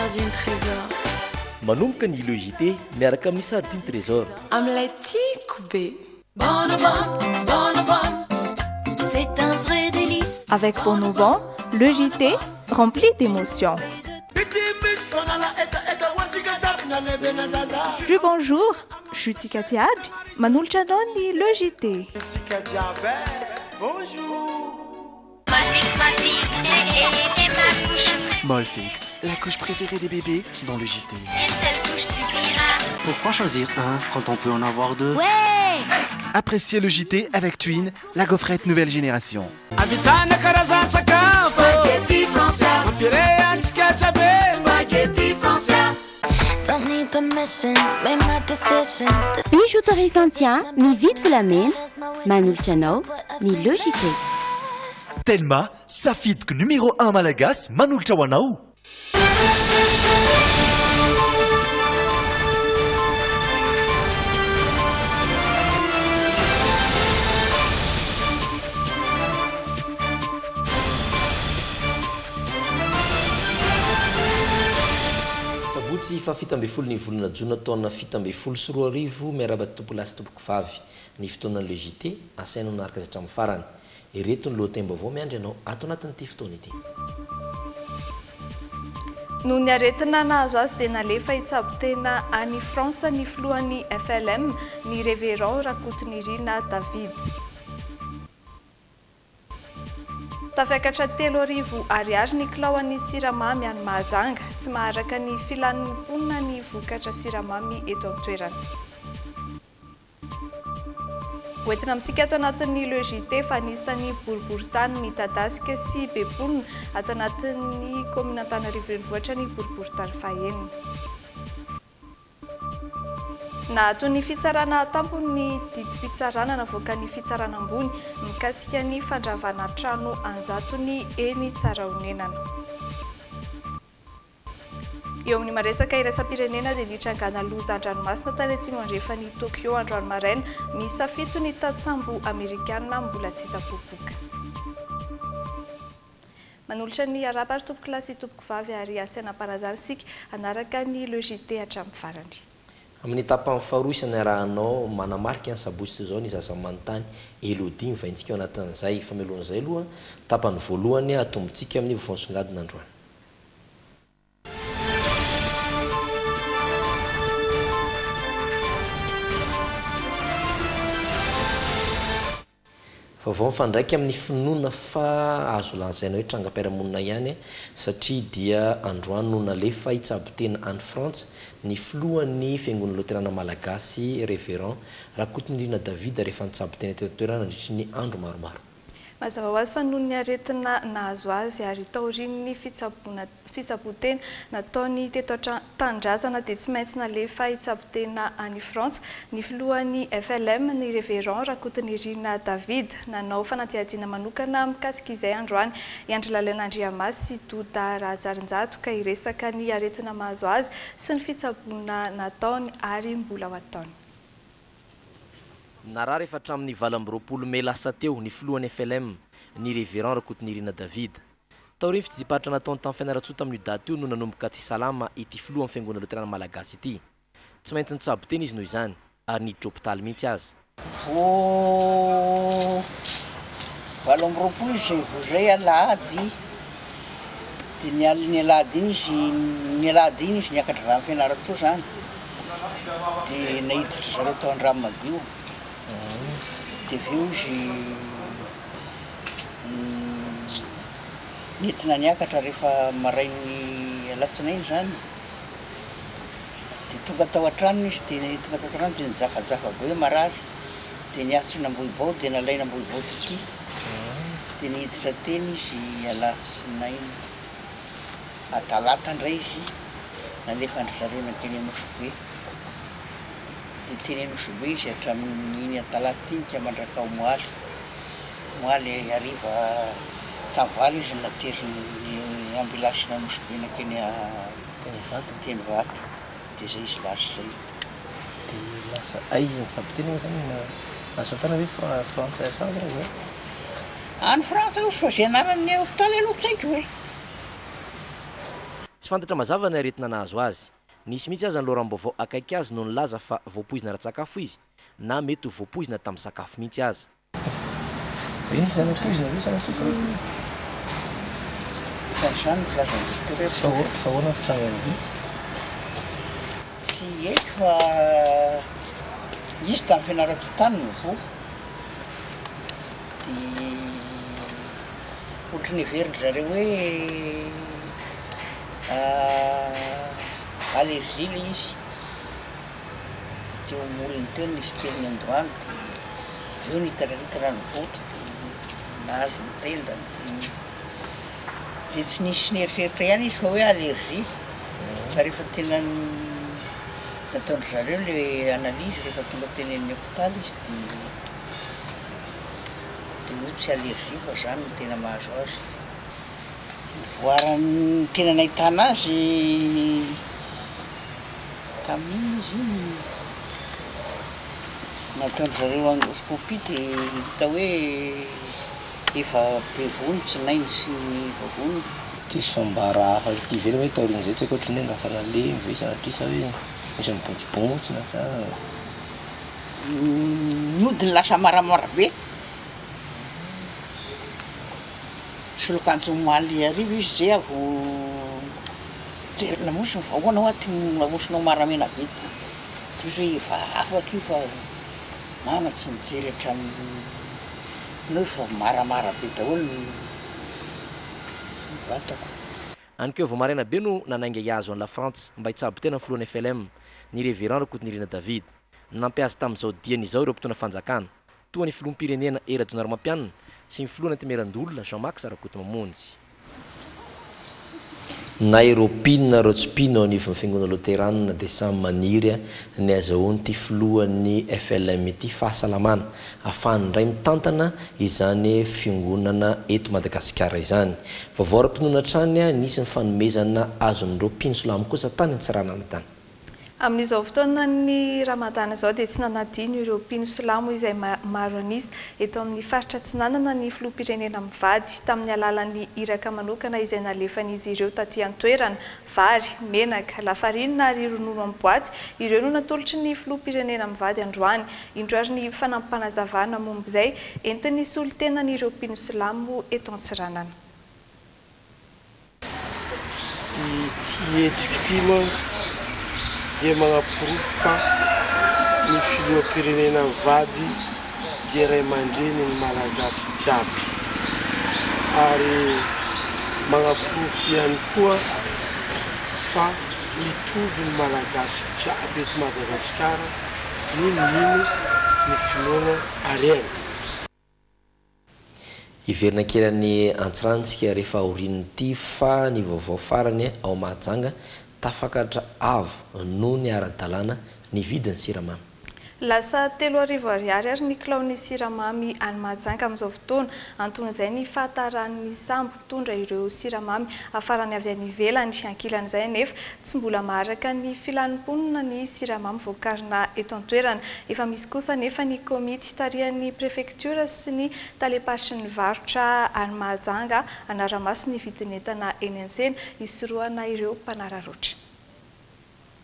sardine trésor. Manomboka ny le Jite miaraka amin'ny sardine trésor. Amin'ilay tiako be. C'est un vrai délice. Avec Bonoban, le JT rempli d'émotions. Du bonjour, je suis Tika Diaby, Manul Chanoni, le JT. Bonjour. Molfix, la couche préférée des bébés dans le JT. Une seule couche suffira. Pourquoi choisir un quand on peut en avoir deux? Ouais. Appréciez le JT avec Juin, la gaufrette nouvelle génération. Spaghetti français. Spaghetti français. Don't need permission, made my decision. Bijouterie Santia, ni vite Flamen, Manul Chano, ni le JT. Telma, safidiko numéro 1 malagasy manolotra ho anao. Sabotsy fa 17 ny volana jona taona 17 miaraba tompo lasy tompoko vavy ny fotoanan'ny le JT asaina naraka zatra amin'ny farany. Ireto ny lohatem-baovao miandry ianao ato anatin'ity fotoana ity. Noho ny aretina nahazo azy dia nalefa hitsabo-tena any Frantsa ny filohan'ny FLM ny révérend Rakotonirina David. Tafiakatra 3,000 ariary ny kilaoan'ny siramamy any Mahajanga, tsy maharaka ny filan'ny mponina ny vokatra siramamy eto an-toerana. Hoentina amintsika ato anatin'ny le JT fa anisan'ny boriboritany midadasika sy bebonina ato anatin'ny kominantanarivo renivohitra ny boriboritany fahenina. Na ato ny fitsarana tampony didim-pitsarana navoaka ny fitsarana ambony mikasika ny fandravana trano anjatony eny Tsaraonenana. Eo amin'ny maresaka iraisam-pirenena dia nitrangana loza an-dranomasina tany atsimo andrefa ny Tokyo androany maraina misafito ny tatsambo Amerikanina mbola tsy hita popoka. Manolotra ny araba ary tompoko lasy tompoko vavy ary asiana paradary sika anaraka ny le JT hatramin'ny farany. Amin'ny tapany faharoa isany arahanao manamarika ny sabotsy zao ny zaza manontany Elodie mivaintsika ao anatin'izay famelohan'izay aloha tapany voalohany atombontsika amin'ny vovonsongadina androany. Vaovao mifandraika amin'ny finoana fa azo lanzaina hoe trangam-piarahamonina ihany satria dia androany no nalefa hitsabo-tena any Frantsa ny filohan'ny fiangonana loterana malagasy révérend Rakotonirina David rehefa nitsabo-tena teo an-toerana nandritry ny andro maromaro. Mazava ho azy fa noho ny aretina nahazo azy ary taorian'ny fitsabo-tena nataony teto an-tanindrazana dia tsy maintsy nalefa hitsabo-tena any Frantsa ny filohan'ny FLM ny révérend Rakotonirina David nanao fanadihadiana manokana mikasika izay androany iandry lalàn'Andriamasy sy Doda Rajarinjato ka iresaka ny aretina mahazo azy sy ny fitsaboana nataony ary mbola ho ataony. Narary efa hatramin'ny 20 Mey lasa teo ny filohan'ny FLM ny révérend Rakotonirina David. Taoriany fitsidipahatra nataony tamin'ny fianaratsoa tamin'io daty io no nanomboka tsy salama ity filohan'ny fiangonana loterana malagasy ity. Tsy maintsy nitsabo-tena izy noho izany ary niditra hôpitaly mihitsy azy. 20 izy zay alahady dia ny alahady iny izy niakatra avy amin'ny fianaratsoa zany dia nahiditra zareo tao an-drano madio dia avy eo izy nentina niakatra rehefa marainy alatsinainy zany dia tonga tao an-trano izy dia tonga tao an-trano dia nijafajafa be hoe marary dia niatso nambohibao dia nalaina ambohibao tiky dia nihiditra teny izy alatsinainy atalata indray izy nalefa andry zareo nankeny Anosobe dia teny Anosobe izy hatramin'iny atalata iny ka mandraka moaly ariva tamin'valy izy natery ny ambulansy Anosobe nankeny teny vato dia zay izy lasa zay. Dia lasa aiza nitsabo-tena moa zany azo antana hoe Frantsa sans raha zay? Any Frantsa io fa zay anaran'ny hôpitaly aloha tsy haiko hoe. tsy fantatra mazava ny aretina nahazo azy. Nisy mihitsy aza ny loram-baovao akaiky azy no nilaza fa voapoizina ara-tsakafo izy na mety ho voapoizina tamin'ny sakafo mihitsy aza. Tsy haiko fa izy tamin'ny fianarantsontany no vo dia ohatrany heverindry zareo hoe allergie le izy teo molony teo nisy kely ny androany dia eo nitararitana ny votro dia nahazo ny tendany dia tsy nisy neritreritra ihany izy fa hoe allergie fa rehefa tena nataondry zareo le analyse rehefa tonga teny amin'ny hôpitaly izy dia hoe tsy allergie fa zany no tena mahazo azy. Voarany tena nahitana azy tamin'iny izy nataondry zareo endoscopie dia hita hoe efa be vony tsy nainy sy ny vavony. Tsisy fambara hafa ty very hoe taoriny zay tsy haiko ohatrany hoe lasa nale mivesana trisa hoe misy mibotsibontsy na sa miodiny lasa maramara be. Solokanjo maly ariva izy zay avo jerina mosiny fa ahoana hoa ty mamosinao maramena be toy hoe efa afaka io fa mama tsy nijery hatramin'ny fa maramara be daholo ny vatako. Anykeo vao maraina be no nanainga iazo an'la Frantsa mba hitsabo tena filohan'ny FLM ny révérend Rakotonirina David nampiasa tamin'izao diany izao ireo mpitondra fanjakana toa ny filoham-pirenena Era-Jonary Mampianina sy ny filohana Temerandolona Jean-Max Rakoto Mamonjy. Na Europina Rotspino ny fiangonana Luteranina dia samy maniry ny azahoany ty filohan'ny FLM ity fahasalamana ahafahany ray mitantana izany fiangonana eto Madagasikara izany. Vaovao ara-pinoana trany nisy ny fanomezana azon'ireo mpino silamo kosa tany Antsiranana tany. Amin'izao fotoana ny Ramadana izao dia tsy nanadino ireo mpino silamo izay maro anisy eto amin'ny faritra Atsinanana ny filoham-pirenena mivady tamin'ny alalan'ny iraka manokana izay nalefan'izy ireo taty an-toerana vary, menaka, lafarinina ary ronono amin'ny boaty ireo no natolotry ny filoham-pirenena mivady androany indroary ny fanampanazavana momba izay entin'ny solotenan'ireo mpino silamo eto Antsiranana. Dia manaporofo fa ny filoham-pirenena mivady dia ray aman-dreny ny malagasy jiaby ary manaporofo ihany koa fa mitovy ny malagasy jiaby eto Madagasikara ninonino ny filoana harena. Iverina kelan'ny Antsirantsika rehefa aorian'ity fa ny vaovao farany ao Mahajanga tafakatra avo noho ny ara-dalàna ny vidin'ny siramamy. Lasa 3 ariary ny kilaon'ny siramamy any Mahajanga amin'izao fotoana anton'izay ny fahataran'ny sambo mpitondra ireo siramamy afarany avy any ivelany ankilan'izay nefa tsy mbola maharaka ny filanimponina ny siramamy voakarina eto an-toerana. Efa misy kosa nefa ny komity tarihan'ny prefektura sy ny talepatry ny varotra any Mahajanga anaramaso ny vidin'entana eny an-tsena isorohana ireo mpanararoatra.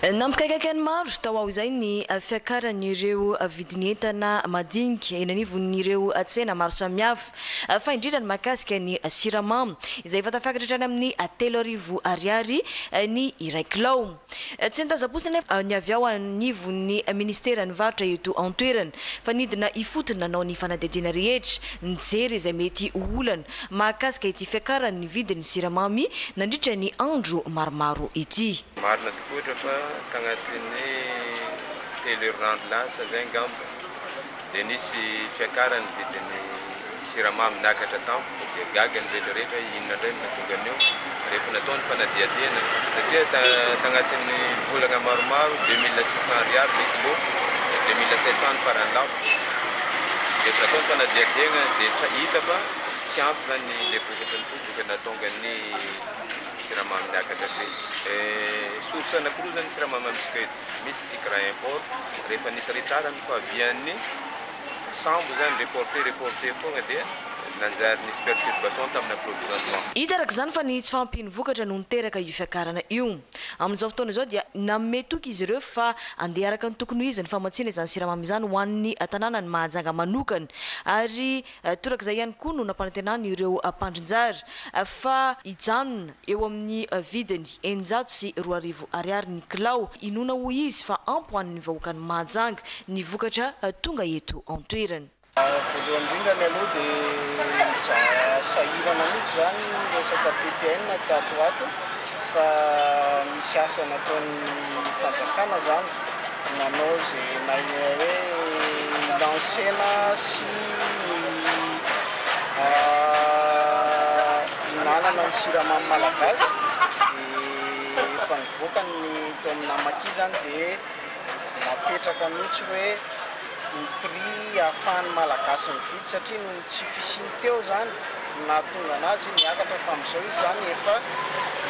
Nampikaikaiky any maro tao ao izay ny fiakaran'ireo vidin'entana madinika eny anivon'ireo tsena maro samihafa fa indrindra ny mahakasika ny siramamy izay efa tafakatra hatrany amin'ny 3 ariary ny iray kilao. Tsy nitazaposina nefa ny avy ao anivon'ny ministera ny varotra eto an-toerana fa nidina ifotona nanao ny fanadihadiana rehetra nijery izay mety olana mahakasika ity fiakaran'ny vidin'ny siramamy nandritra ny andro maromaro ity. Marina tokotra fa tagnatin'ny télérand lasa zay ngamba dia nisy fiakarany vidin'ny siramamy nakatra tampoka dia gagany rehetrarehetra inona indray natonga an'io rehefa nataony fanadihadiana satria tagnatin'ny volana maromaro 2600 ariary le kilo 2700 farany lafo rehefa nataony fanadihadiana dia hita fa tsy ampy zany le vokatra ny toboka natonga ny siramamy nakatra be. Source anankiroa zany siramamy amintsika eto misy sikra import rehefa nisy retard ny fahavian'ny sambo zany reporté fogna dia nanjary nisy perturbation tamina approvisionnement. Hita araka izany fa ny tsy fampiny vokatra no niteraka io fiakarana io. Amin'izao fotoana izao dia namme toky izy ireo fa andeha araka ny tokony ho izy ny famatsiana izany siramamy izany ho an'ny tanàna ny mahajanga manokana ary toraka izay ihany koa no nampanantenana ireo mpandrinjary fa hijanona eo amin'ny vidiny 900 ariary ny kilao inona ho izy fa ampy ho an'ny vahoaka ny mahajanga ny vokatra tonga eto an-toerana. Voalohany indrindra ny aloha dia sahirana mihitsy zany resaka PPN tato ato fa misy asa nataon'ny fanjakana zany nanao zay hoe lansena sy hinanana ny siramamy malagasy efa nivoaka ny tao amin'ny amaki zany dia napetraka mihitsy hoe ny prix ahafahany malagasy mividy satria no tsy fisiny teo zany nahatonga anazy niakatra fa amin'izao izy zany efa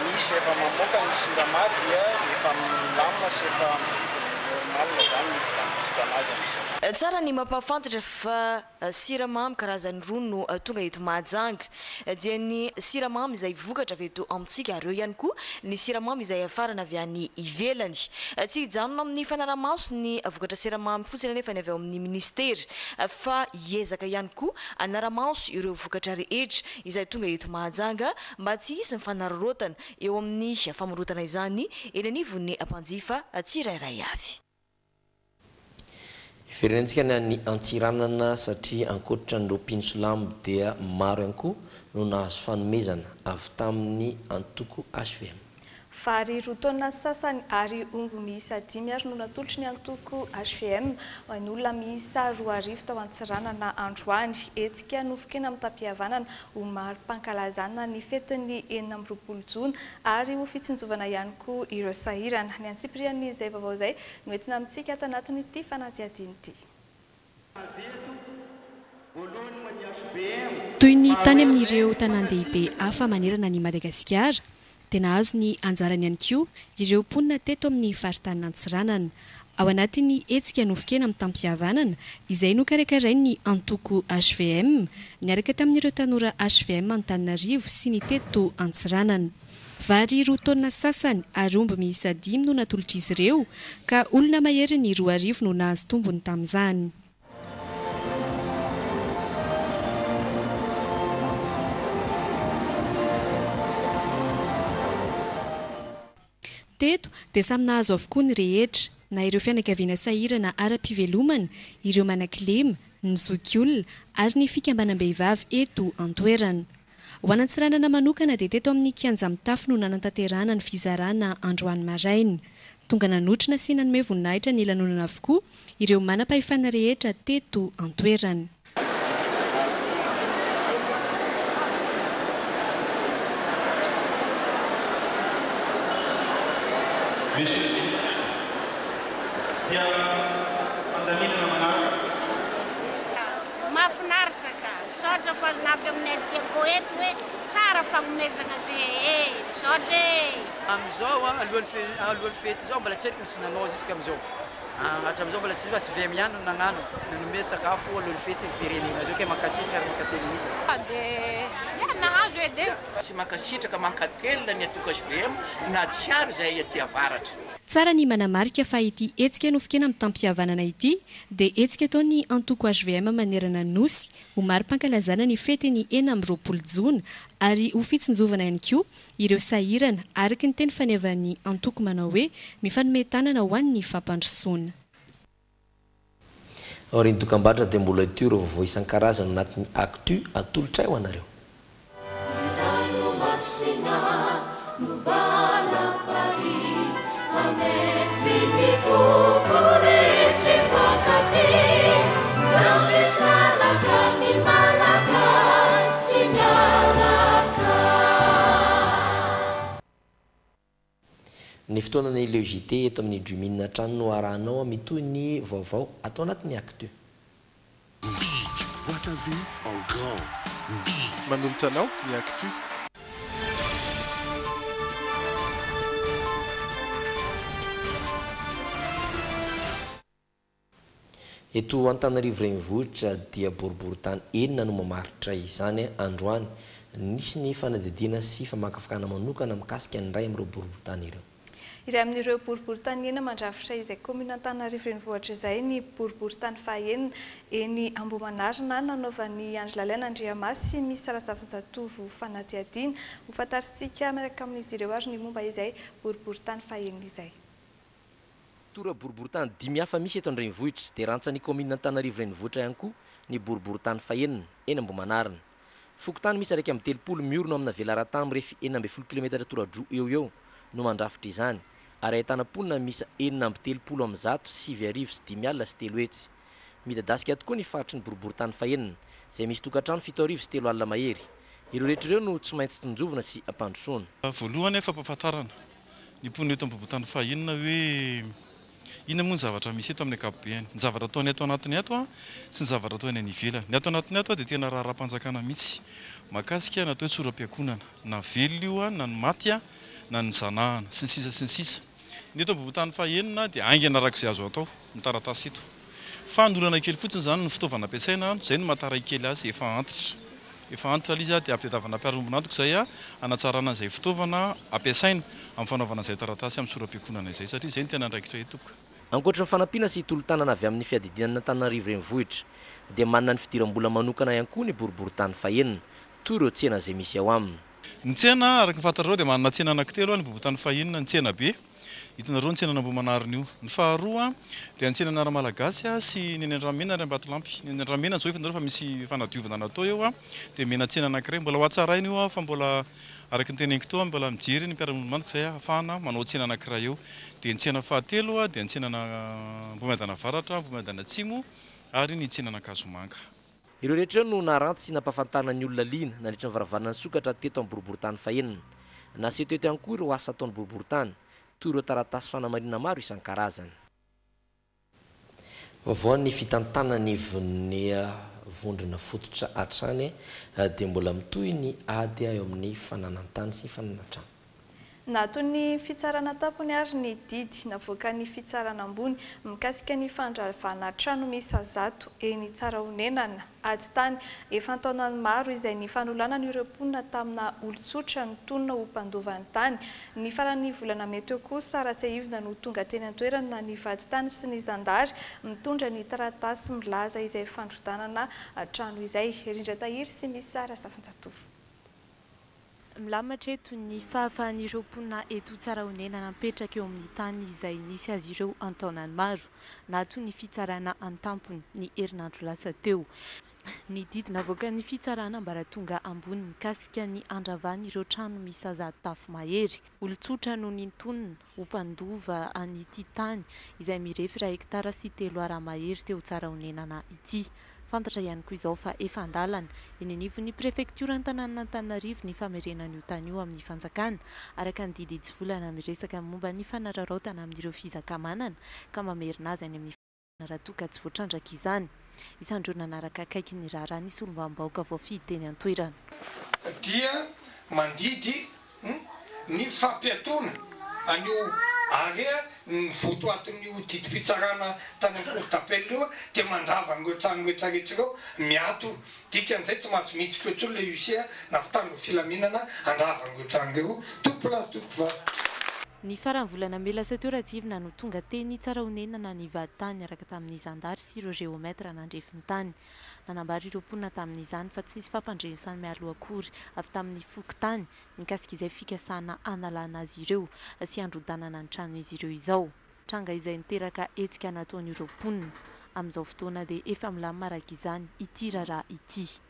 misy efa mamoaka ny sirama dia efa milamina sy efa mividiny normalina zany ny vitanitsika anazy amin'izao. Tsara ny mampafantatra fa siramamy karazany roa no tonga eto mahajanga dia ny siramamy izay vokatra avy eto amintsika ary eo ihany koa ny siramamy izay afarana avy any ivelany. Tsy hijanona amin'ny fanaramaso ny vokatra siramamy fotsiny nefa ny avy ao amin'ny ministera fa hiezaka ihany koa anaramaso ireo vokatra rehetra izay tonga eto mahajanga mba tsy hisy ny fanararotana eo amin'ny famorotana izany eny anivon'ny mpanjifa tsirairay avy. Firenentsika ny antsiranana satria ankoatra ny pinsulame dia maro ihany koa no nahazo fanomezana avy tamin'ny antoko HVM. Vary roa taona sasany ary omby miisa 5 ary no natolotry ny antoko HVM ny olona miisa 2 tao antsiranana androany etsika nofokena amin'ny tampihavanana ho mari-pankalazana ny fetiny 9 Jona ary ho fitsinjovana ihany koa ireo sahirana ny antsipiriany izay vaovao izay no entina amintsika ato anatin'ity fanatsiadiana ity. Toy ny tany amin'ireo tanan-dehibe hafa manerana ny Madagasikara dia nahazo ny anjarany ihany koa ireo mponina teto amin'ny faritany Antsiranana. Ao anatin'ny hetsika nofokena amin'ny tampihavanana izay nokarakarainy ny antoko HVM niaraka tamin'ireo tanora HVM Antananarivo sy ny teto Antsiranana. Vary roa taona sasany ary omby miisa 5 no natolotra izy ireo ka olona mahery ny 2 no nahazo tombony tamin'izany. Teto dia samy nahazo avokoa ny rehetra na ireo fianakaviana sahirana ara-pivelomana, ireo manan-kilema, ny zokiolona ary ny fikambanam-behivavy eto an-toerana. Ho an'Antsiranana manokana dia teto amin'ny kianja mitafy no nanantanterahana ny fizarana androany maraina. Tonga nanotrina sy nanome voninahitra ny lanonana avokoa ireo manam-pahefana rehetra teto an-toerana. Mahafinaritra ka saotra fa navy amin'ny tiako eto hoe tsara fagnomezana zay saotra amin'izao alohan'ny fety zao mbola tsy haiko misy nanao jusqu'à amin'izao hatramin'izao mbola tsy misy VM ihany no nagnano nanome sakafo alohan'ny fety firenena zao ke mankasitraka ary mankatelinisa dia nahazo edy tsy mankasitraka mankatelina ny atoko VM na tsy ary zay aty avaratra. Tsara ny manamarika fa ity hetsika nofokena amin'ny tampihavanana ity dia hetsika tao ny antoko HVM manerana nosy ho mari-pankalazana ny fetiny 9 Jona ary ho fitsinjovana ihany koa ireo sahirana araka ny teny fanevan'ny antoko manao hoe mifanome tanana ho an'ny fampandrosoana. Aorian'ny dokam-barotra dia mbola ity ireo vaovao isan-karazany anatin'ny actu atolotra ho anareo. Ny fotoanany le Jite eto amin'ny Juin trano no arahanao mitoy ny vaovao atao anatin'ny actu. Vois ta vie en grand. Manolotra anao ny actu. eto Antananarivo renivohitra dia boriboritany enina no mamaritra izany androany. Nisy ny fanadidina sy famakafakana manokana mikasika ny ray amin'ireo boriboritany ireo. Iray amin'ireo boriboritany enina mandrafitra izay komina Antananarivo renivohitra izay ny boriboritany fahaenina eny Ambohimanarina nanaovan'ny Andry Lalaina Andriamasy misy sarazavin-jatovo fanadihadiana ho fantarisika miaraka amin'izy ireo ary ny momba izay boriboritany fahaenina izay. Tora boriboritany dimy hafa misy eto an-drenivohitra dia rantsany komina Antananarivo renivohitra ihany koa ny boriboritany fahaenina eny Ambohimanarina. Fokontany misy araiky amin'ny 3 miorona amina velaran-tany rehefa 9 kilometatra tora-dro eo no mandrafitra izany. Ary ahitana ponina misy 930 amin'ny 100 sy 5 sy 3 hetsy. Midadasika tokoa ny faritry ny boriboritany fahaenina izay misy tokantrano 7 sy 3 alina mahery. Ireo rehetra ireo no tsy maintsy tonjovina sy ampandrosoana. Voalohany efa ampahafantarana ny ponina eto boriboritany fahaenina hoe inona moa ny zavatra misy eto amin'ny ankapobeny. Ny zavatra ataony ato anatiny ato sy ny zavatra ataony any ivelany. Ny ato anatiny ato dia tena raharam-panjakana mihitsy mahakasika natao hoe tsoram-piakonana na velona io na ny maty na ny zanahana sy ny sisa sy ny sisa. Ny eto boriboritany fahaenina dia aingana arak'izay azo atao ny taratasy eto. Fandolana kely fotsiny izany ny fitaovana ampiasaina, izay no mahataray kely azy efa antitra. Efa antitra izy dia ampiatavana mpiarahomby antoka izay hanatsarana izay fitaovana ampiasaina amin'ny fanaovana izay taratasy amin'ny soram-piakonana izay satria izay ny tena andraikitra etoka. Ankoatra ny fanampiana sy tolo-tanana avy amin'ny fiadidinana Antananarivo renivohitra dia manana ny fidiram-bola manokana ihany koa ny boriboritany fahaenina toy ireo tsena izay misy ao aminy. Ny tsena araka ny fantarao dia manana tsena anankitelo ny boriboritany fahaenina, ny tsena be hitonareo ny tsena Ambohimanarina io. Ny faharoa dia ny tsena Analamalagasy sy ny Andramena ary Ambatolampy. Ny Andramena zao hitanareo fa misy fanadiovana natao eo dia mena tsena anankiray mbola ho atsaraina io fa mbola araka ny teneniko toa mbola mijery ny mpiara-monina mantoka izay ahafahana manao tsena anankiray eo. Dia ny tsena fahatelo dia ny tsena Ambohimaidana Avaratra, Ambohimaidana Atsimo ary ny tsena Kasomanga. Ireo rehetra no naranty sy nampahafantarana ny olona liana nandritra ny varavarana ny sokatra teto amin'ny boriboritany fahaenina. Naseho teto ihany koa ireo asa ataon'ny boriboritany toy ireo taratasy fanamarina maro isan-karazany. Vaovao ny fitantanany von'ny vondrona fototra hatrany dia mbola mitohy ny ady eo amin'ny fananantany sy fananatrano. Natao ny fitsarana tampony ary ny didy navoaka ny fitsarana ambony mikasika ny fandravana trano misy zato eny Tsaraonenana ady tany efa taonany maro izay ny fanolana ireo mponina tamina olon-tsotra ny tonona ho mpandovany tany. Ny faran'ny volana mety eo kosa Ratsahivona no tonga teny an-toerana ny vady tany sy ny zandary mitondra ny taratasy milaza izay fandrodanana trano izay. Rindra Tahiry sy misy sara safinjatovo. Milamatra eto ny fahafahan'ireo mponina eto Tsaraonenana napetraka eo amin'ny tany izay nisy azy ireo antaonany maro. Nato ny fitsarana an-tampony ny herinandro lasa teo. Ny didy navoaka ny fitsarana mbara tonga ambony mikasika ny andravany ireo trano misy tafo mahery. Olon-tsotra no nintonina ho mpandova an'ity tany izay mirefy 1 hektara sy 3 ara mahery teo Tsaraonenana ity. Fantatra ihany koa izao fa efa andalana eny anivon'ny prefektura Antananarivo ny famerenan'io tany io amin'ny fanjakana araka ny didy volana miresaka momba ny fanararaotana amin'ireo fizakamanana ka mamerina azy any amin'ny raha toa tsy voatrandraka izany. Isandreo nanaraka akaiky ny raharaha nisy olombam-bahoaka voafidy teny an-toerana. Dia mandidy ny fampiatona anio area ny votoatin'io didim-pitsarana tany amin'ny tapelle io dia mandrava an'ireo trano rehetrarehetra ireo miato. Dikan'izay tsy mahazo miditra ohatry ilay usia na mpitango filaminana andrava an'ireo trano ireo tompo plasy tompo va. Ny faran'ny volana May lasa teo Ratsahivona no tonga teny Tsaraonenana ny vady tany araka tamin'ny zandary sy ireo geometra nandrefiny tany. Nanambary ireo mponina tamin'izany fa tsy nisy fampandresany mialoha akory avy tamin'ny fokontany mikasika izay fikasana analana azy ireo sy androdanana ny trano izy ireo izao. Tranga izay niteraka hetsika nataon'ireo mponina. Amin'izao fotoana dia efa milamina araka izany ity raharaha ity.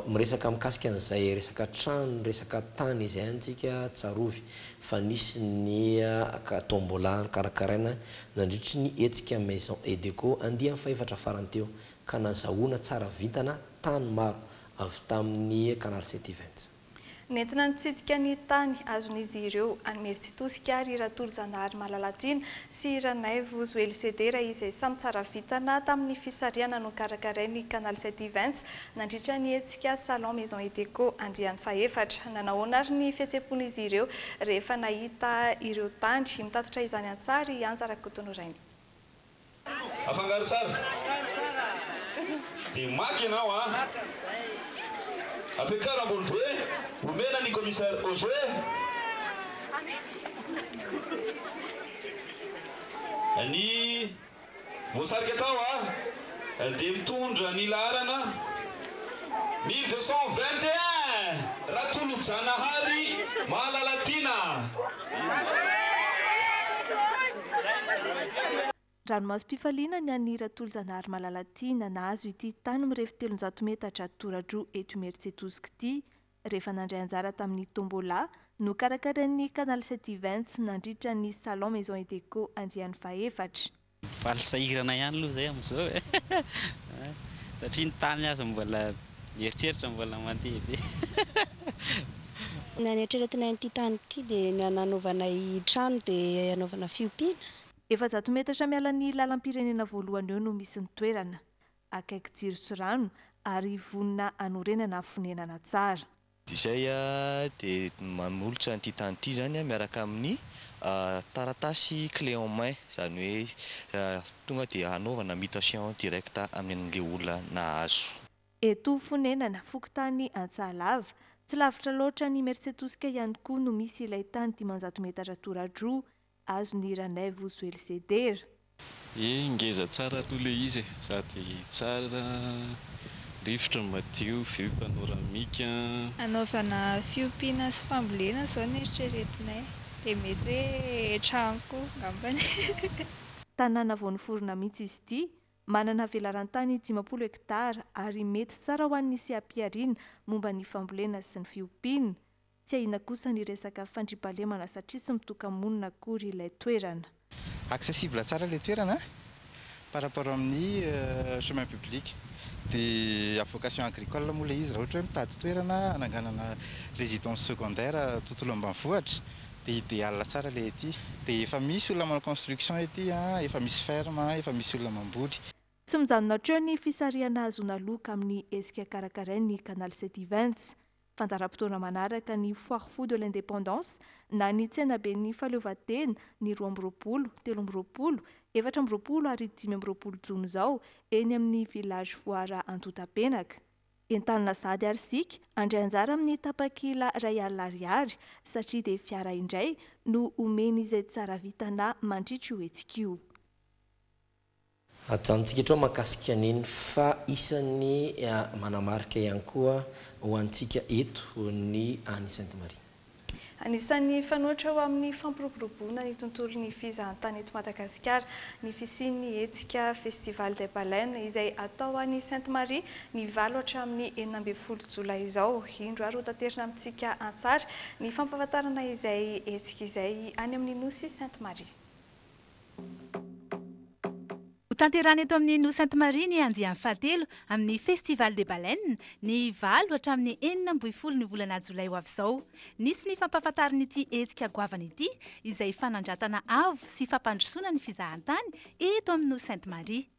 Miresaka mikasika an'izay resaka trano, resaka tany izay antsika tsarovy fa nisy ny tombola karakaraina nandritry ny hetsika maison Edeco andiany faefatra farany teo ka nazahoana tsara vintana tany maro avy tamin'ny canal 720. nentina nitsidika ny tany azon'izy ireo Mertsitosika ry Ratolo-Janahary Malalatina sy Ranaivo Zoeliseder izay samy tsara vitana tamin'ny fisariana no karakarain'ny Canal 720 nandritra ny hetsika Salon Maison et Déco andiany faefatra. Nanahoana ary ny fihetsepon'izy ireo rehefa nahita ireo tany mitatitra izany antsary anjara kotonorainy. Afangaro tsara. Dia maky ianao a. Apekara ambony be, omena ny commissaire Ojue. Ny voasarika tao a, dia mitondra ny laharana 1221 Ratolo-Janahary Malalatina. Ranomasom-pifaliana ny an'ny Ratolo-Janahary Malalatina nahazo ity tany mirefy 300 metatra toradro eto Mertsitosika ity rehefa nandray anjara tamin'ny tombola no karakarain'ny Canal 720 nandritra ny Salon Maison et Déco andiany faefatra. Valsahirana ihany aloha zay amin'izao satria ny tany azo mbola eritreritra mbola mandeha be. Naneritreretina ity tany ity dia nanaovana trano dia anaovana fiompiana. 700 metatra miala ny lalam-pirenena voalohany eo no misy ny toerana akaiky jiro sy rano ary vonina anorenana fonenana tsara. Izay dia mamolotra an'ity tany ity zany miaraka amin'ny taratasy clé en main, izany hoe tonga dia anaovana mutation directe amin'ilay olona nahazo. Eto fonenana fokontany Antsahalava tsy lavitra loatra ny Mertsitosika ihany koa no misy ilay tany 500 metatra toradro azon'ny Ranaivo Zoeliseder. Ngeza tsara aloha ilay izy sady tsara rivotra madio, vy panoramika. Anaovana fiompiana sy fambolena zao ny eritreretinay dia mety hoe tranoko ngambany. Tanàna vao niforona mihitsy izy ity, manana velarantany 50 hektara ary mety tsara ho an'ny sehampiariana momba ny fambolena sy ny fiompiana. Tsy ahina kosa ny resaka fandriampahalemana satria tsy mitoka-monina akory ilay toerana. Accessible tsara ilay toerana par rapport amin'ny chemin public. Dia vocation agricole moa ilay izy raha ohatra hoe mitady toerana ananganana résidence secondaire tontolo ambanivohitra dia idéal tsara ilay ety. Dia efa misy olona manao construction ety, efa misy ferme, efa misy olona mamboly. Tsy mijanona hatreo ny fisariana azona loka amin'ny hetsika karakarain'ny Canal 720. Fandaram-potoana manaraka ny foire fou de l'indépendance na ny tsenabe ny fahaleovantena ny 12, 13, 14 ary 15 jona izao eny amin'ny village foara Antotapenaka. Entanina sady ary sika andray anjara amin'ny tapakila R1,00 satria dia fiara indray no omeny izay tsara vitana mandritra io hetsika io. Ajanontsika etrao mahakasika an'iny fa isan'ny manamarika ihany koa ho antsika eto ny any Sainte-Marie. Anisan'ny fanoatra ho amin'ny fampiroboroboana ny tontolon'ny fizahantany eto Madagasikara ny fisian'ny hetsika Festival des Baleines izay atao any Sainte-Marie ny 8 hatramin'ny 12 Jolay izao. Indro ary ho taterina amintsika antsara ny fampahafantarana izay hetsika izay any amin'ny nosy Sainte-Marie. Tanterana eto amin'ny nosy Sainte-Marie ny andiany fahatelo amin'ny Festival des Baleines ny 8 hatramin'ny 14 ny volana Jolay ho avy izao. Nisy ny fampahafantarana ity hetsika goavana ity izay fanandratana avo sy fampandrosoana ny fizahantany eto amin'ny nosy Sainte-Marie.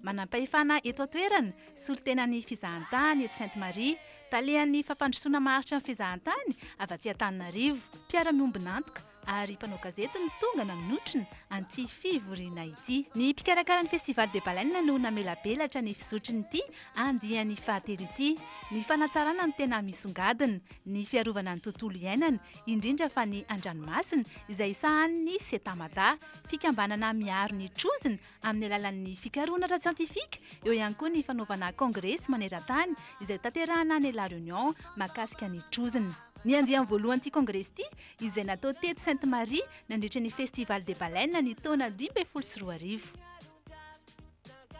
Manam-pahefana eto an-toerana solontenan'ny fizahantany eto Sainte-Marie, talehan'ny fampandrosoana maritra ny fizahantany avy aty Antananarivo, mpiara-miombina antoka ary mpanao gazety ny tonga nanotrina anty fivoriana ity. Ny mpikarakara ny Festival des Baleines no namelabelatra ny fizotriny ity andiany fahatelo ity. Ny fanatsarana ny tena misongadina, ny fiarovana ny tontolo iainana, indrindra fa ny andranomasina izay sahan'ny setamada, fikambanana miaro ny trozona amin'ny alalan'ny fikaroana ara-siantifika, eo ihany koa ny fanaovana kongresy maneran-tany izay tanterahana ny La Réunion mahakasika ny trozona. Ny andiany voalohany ity kongresy ity izay natao teto Sainte-Marie nandritra ny Festival des Baleines ny taona 2024.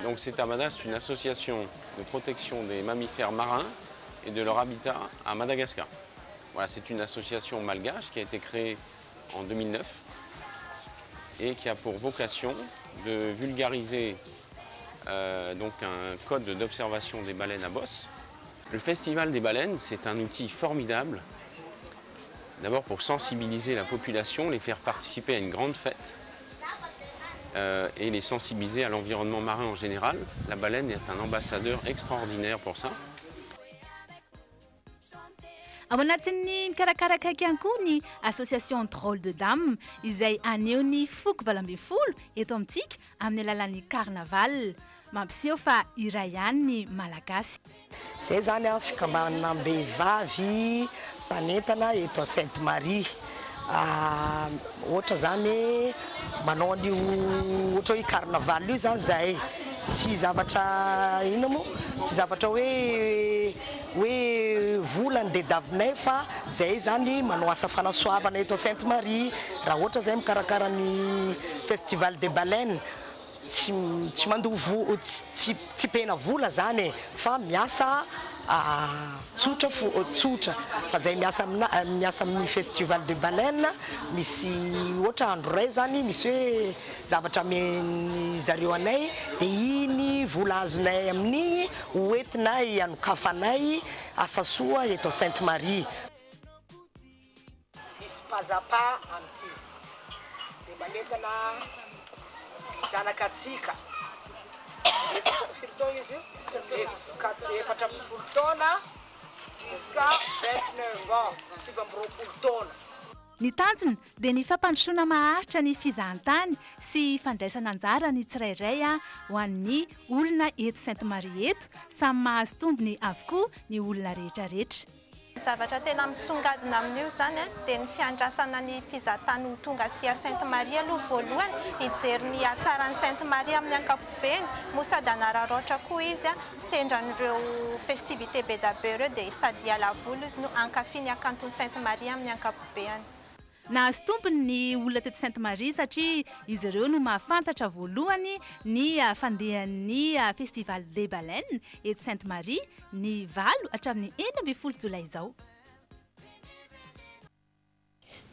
Donc Setamada, c'est une association de protection des mammifères marins et de leur habitat à Madagascar. Voilà, c'est une association malgache qui a été créée en 2009 et qui a pour vocation de vulgariser donc un code d'observation des baleines à bosse. Le Festival des Baleines, c'est un outil formidable D'abord pour sensibiliser la population, les faire participer à une grande fête et les sensibiliser à l'environnement marin en général. La baleine est un ambassadeur extraordinaire pour ça. Ao anatin'ny mikarakaraky ihany koa ny association drôle de dame izay aneho ny foko 20 eto amintsika amin'ny alalan'ny carnaval mampiseho fa iray ihany ny malagasy. Zay zany a fikambanana mbehivavy mpanentana eto Sainte Marie. Ohatra zany manao an'io ohatra hoe carnaval io zany zahay tsy zavatra ino mo tsy zavatra hoe volany de davinay fa zay zany manao asa fanasoavana eto Sainte Marie raha ohatra zay mikarakara ny festival des baleines tsy mandoa tsy pena vola zany fa miasa tsotra fa zay miasa amin'ny festival de baleine misy ohatra andro ray zany misy hoe zavatra amen'ny zareo anay de iny vola azonay amin'igny hoentinay anokafanay asa soa eto Sainte Marie. Misy pazapa amin'ity de manentana zanakatsika efatra izy efatra taona jusqu'à 29 ans 7 taona. Ny tanjona dia ny fampandrosoana maharitra ny fizahantany sy fandraisana anjara ny tsirairay ho an'ny olona eto Sainte Marie eto samy mahazo tombony avokoa ny olona rehetrarehetra. Zavatra tena misongadina amin'io zany dia ny fiandrasana ny mpizahatany ho tonga aty Sainte Marie aloha voalohany hijery ny hatsaran'ny Sainte Marie amin'ny ankapobeny moa sady hanararaotra koa izy sendra an'ireo festivité be da be ireo dia sady hiala voly izy no ankafy ny akantony Sainte Marie amin'ny ankapobeny. Nahazo tompony ny olona teto Sainte Marie satria izy ireo no mahafantatra voalohany ny fandehan'ny festival des baleines eto Sainte Marie ny 8 hatramin'ny 12 jolay izao.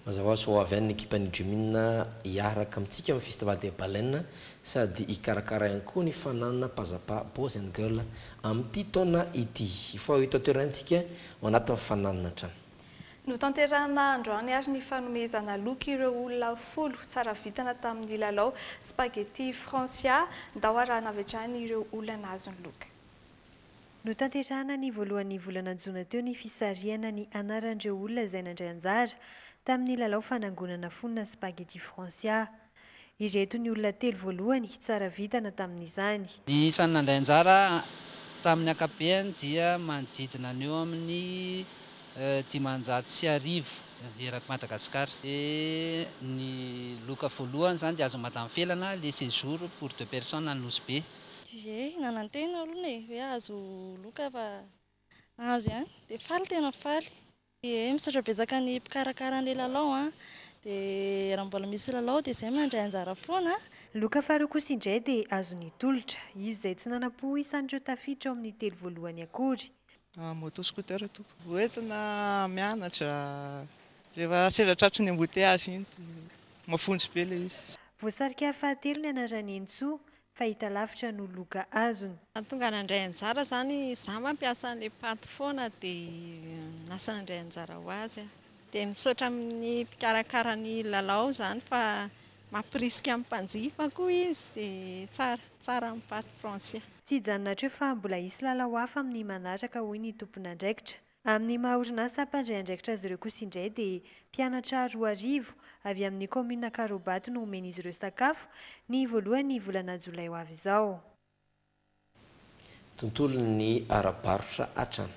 Mazava ho avy any équipe-ny Juin hiaraka amintsika amin'ny festival des baleines sady hikarakara ihany koa ny fananana pazapa boys and girl amin'ity taona ity. Fa hita toerantsika ao anatin'ny fananana trano. No tanterana androany ary ny fanomezana loka ireo olona 10 tsara vitana tamin'ny lalao spaghetti Francia ndao arahana avetrany ireo olona nazony loka. No tanterana ny voalohan'ny volana Jona teo ny fisariana ny anaran'ireo olona izay nandray anjara tamin'ny lalao fanangonana fonina spaghetti Francia. Ireto ny olona 3 voalohany tsara vitana tamin'izany. Ny isany nandray anjara tamin'ny ankapobeny dia manodidina ny eo amin'ny 550 eraky Madagasikara. E ny loka voalohany zany dia azo madame felana le séjour pour 2 personnes any Nosy be. Nanantena aloha hoe azo loka fa azo ihany dia faly tena faly. Misaotra betsaka ny mpikarakara an'ilay lalao dia raha mbola misy lalao dia izay mandray anjara foana. Loka faharoa kosa indray dia azo ny tolotra izy izay tsy nanapo isan'ireo tafiditra ao amin'ny 3 voalohany akory. Moto scooter tompo hoentina mianatra rehefa sendra tratry ny embouteillage iny mafonjy be ilay izy. Voasarika fahatelo ny anarany Entsoa fahita lavitra no loka azony. Tonga nandray anjara zany za mampiasa an'ilay paty foana dia nasa nandray anjara ho azy dia misaotra amin'ny mpikarakara ny lalao zany fa mampirisika amin'ny mpanjifa koa izy dia tsara amin'ny paty Francia. Tsy hijanona hatreo fa mbola hisy lalao hafa amin'ny manaraka hoy ny tompon'andraikitra. Amin'ny maha-orinasa mpandray andraikitra azy ireo kosa indray dia mpianatra 2 avy amin'ny commune Karobato no omen'izy ireo sakafo ny voalohany volana Jolay ho avy izao. Tontolo ny ara-barotra hatrany.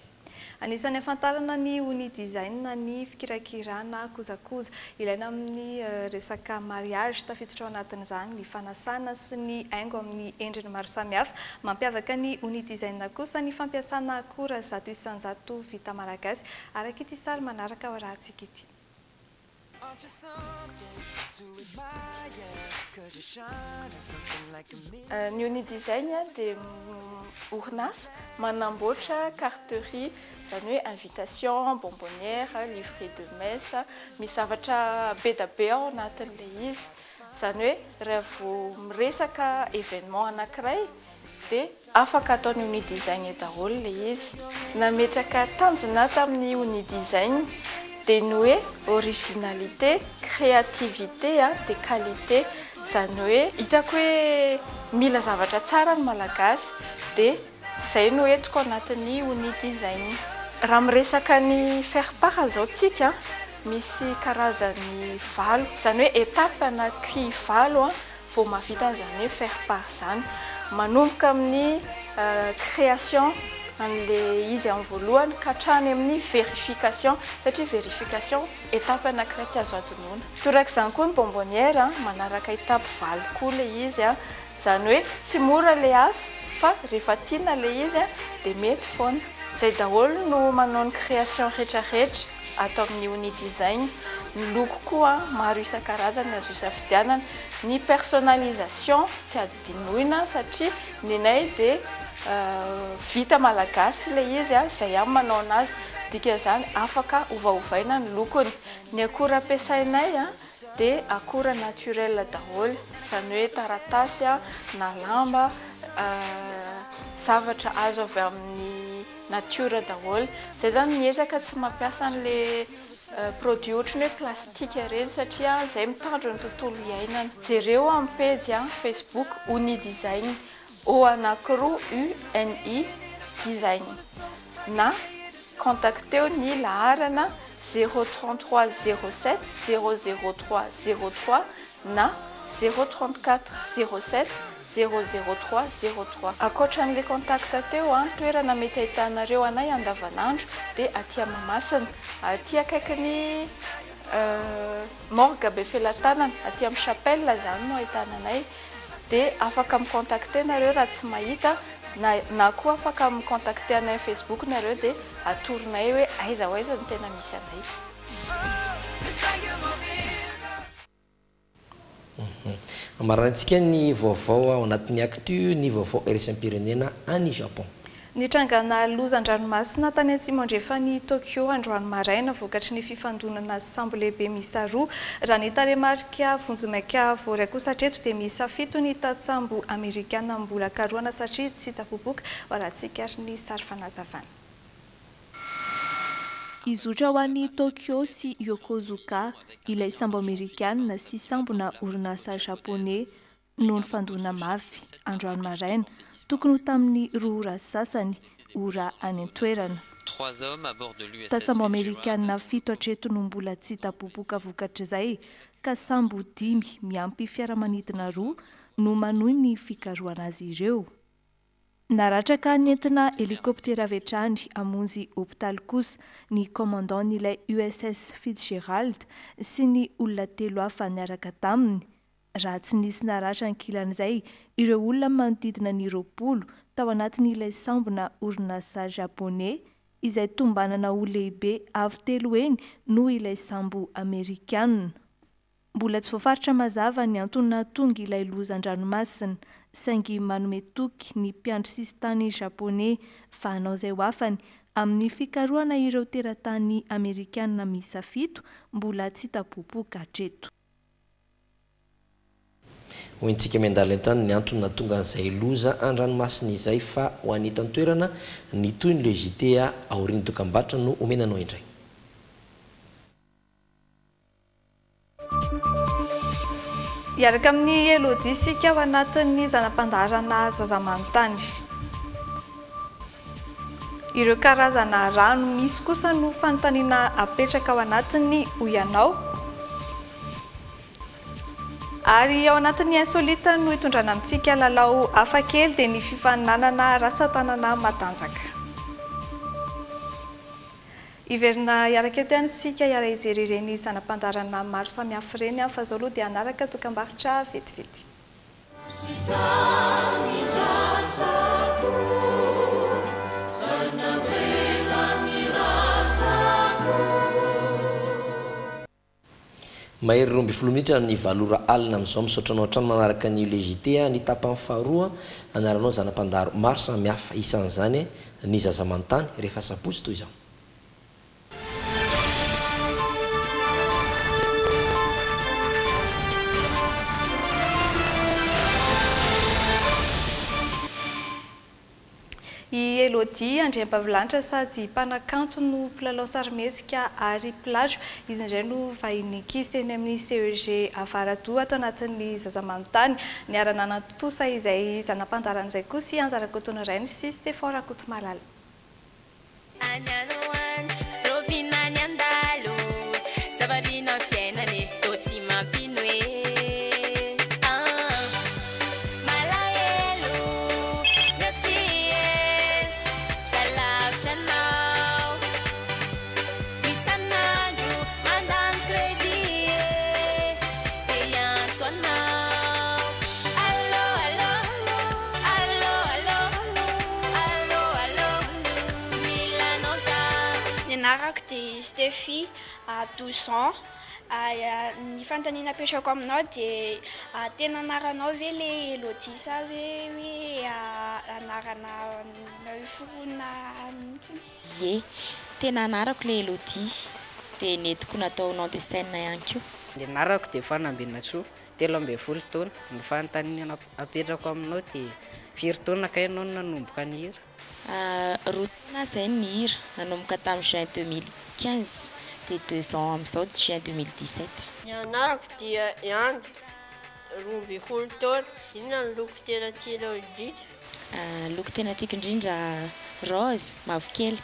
Anisan'ny afantarana ny uni design ny fikirakirana kojakoja ilaina amin'ny resaka mariage tafiditra ao anatin'izany ny fanasana sy ny haingo amin'ny endriny maro samihafa. Mampiavaka ny uni design kosa ny fampiasana akora zato isan-jato vita malagasy araka ity sary manaraka ao rahantsika ity. Ny uni design dia orinasa manamboatra carterie zany hoe invitation, bonbonnière, livret de messe, misy zavatra be da be ao anatin'ilay izy. Zany hoe rehefa vao miresaka événement anankiray dia afaka ataony uni design daholo ilay izy. Nametraka tanjona tamin'ny uni design dia ny hoe originalité, créativité dia qualité. Zany hoe hitako hoe mila zavatra tsara ny malagasy dia izay no entiko anatin'ny Uni Design. Raha miresaka ny faire part zao tsika misy karazany valo, zany hoe étape anaky valo vao mahavita an'izany hoe faire part zany. Manomboka amin'ny création an'le izy amin'ny voalohany ka hatrany amin'ny vérification, satria vérification étape anankiray tsy azo adonona. Torak'izany koa ny bonbonnière manaraka étape valo koa le izy zany hoe tsy mora le asa fa rehefa tiana le izy dia mety foana. Zay daholo no manao ny création rehetrarehetra atao amin'ny Uni Design. Ny loko koa maro isan-karazany azo isafidianana. Ny personnalisation tsy adinoina satria nenay dia vita malagasy le izy izay amin'ny manao anazy, dikan'izany afaka ovaovaina ny lokony. Ny akora ampiasainay dia akora naturel daholo, izany hoe taratasy na lamba, zavatra azo avy amin'ny natiora daholo. Zay zany miezaka tsy mampiasa an'le produit ohatrany hoe plastika ireny satria izay mitandro ny tontolo iainana. Jereo amin'ny page Facebook Uni Design, O anakiroa UNI Design, na contacteo ny laharana 033 07 003 03 na 034 07 003 03. Akoatran'ilay contact teo toerana mety ahitanareo anay andavanandro dia aty Mahamasina, aty akaikin'ny morgue be felatanana, aty amin'ny chapelle zany no ahitananay. Dia afaka micontacter nareo raha tsy mahita, na koa afaka micontacter anay Facebook nareo dia atoronay hoe aiza ho aiza no tena misy anay. Amarantsika ny vaovao ao anatin'ny actu, ny vaovao RSM-pirenena any Japon. Nitrangana lozan-dranomasina tany Antsimandrefany Tokyo androany maraina vokatry ny fifandonana sambo lehibe miisa roa. Raha ny taremarika vonjomaika vory kosa hatreto dia miisa 7 ny tatsambo amerikana mbola karoana satria tsy hita popoka. Varantsika ary ny sary fanazavana. Izotra ho an'ny Tokyo sy Yokozuka, ilay sambo amerikana sy sambona orinasa japonais no nifandona mafy androany maraina. Tokony ho tamin'ny 2 ora sasany ora any an-toerana. Tatsambo amerikana 7 hatreto no mbola tsy hita popoka vokatr'izay ka sambo 5 miampy fiaramanidina 2 no manohy ny fikaroana azy ireo. Naratraka ny entina helikoptera avy hatrany hamonjy hopitaly kosa ny commandant-n'ilay USS Fitzgerald sy ny olona 3 hafa niaraka taminy. Raha tsy nisy naratra ankilan'izay, ireo olona manodidina ny 20 tao anatin'ilay sambona orinasa japonais izay tombanana ho lehibe avy 3 eny noho ilay sambo amerikana. Mbola tsy voafaritra mazava ny antony nahatonga ilay lozan-dranomasina, saingy manome toky ny mpiandry sisintany japonais fa hanao izay ho afany amin'ny fikaroana ireo teratany amerikana miisa 7 mbola tsy hita popoka hatreto. Hoentsika mandalo entany ny antony nahatonga an'izay loza an-dranomasina izay fa ho anitany toerana ny toy ny le Jite aorian'ny dokam-barotra no omenanao indray. Iaraka amin'ny Elodie sika ao anatin'ny zanam-pandarana zazamanontany. Ireo karazana rano misy kosa no fanontaniana apetraka ao anatin'ny Oianao. Ary ao anatin'ny insolite no hitondrana amintsika lalao hafakely dia ny fifaninanana ratsan-tanana matanjaka. Iverina iaraka eto ihany sika iara hijery ireny zanam-pandarana maro samihafa ireny fa izao aloha dia hanaraka dokam-barotra vetivety. Mahery 12 minitra ny valora alina amin'izao misaotranao hatrany manaraka ny le Jite ny tapany faharoa anaranao zanam-pandaro maro samihafa isan'izany ny zazamantany rehefa sapotsy toy izao. Elodie Andriambavilanitra sady mpanakanto no mpilalao sarimihetsika ary pilatro. Izy indray no vahiny ankizy teny amin'ny CEG Avaradoa ato anatin'ny Zazamanotany. Niarana nantosa izay zanam-pandaran'izay koa sy Anjarakotono Rainy sy Stéphane Rakotomalala. Nianarako dia Stéphie à 12 ans. Ny fanontaniana apetrako aminao dia tena anaranao ve le Elodie sa hoe anarana forona mihitsy? Ie, tena anarako le Elodie dia netiko natao nom de scène ihany koa. Ny anarako dia Fanambinatsoa, 13 taona. Ny fanontaniana apetrako aminao dia 5 taona ka ianao nanomboka ny hira. Rotina zay ny hira nanomboka tamin'ny Juin 2015 dia 2 ans amin'izao Juin 2017. Ny anarako dia Iany, 12 taona. Inona ny loko tena tianao indrindra? Loko tena tiako indrindra rose, mavokely.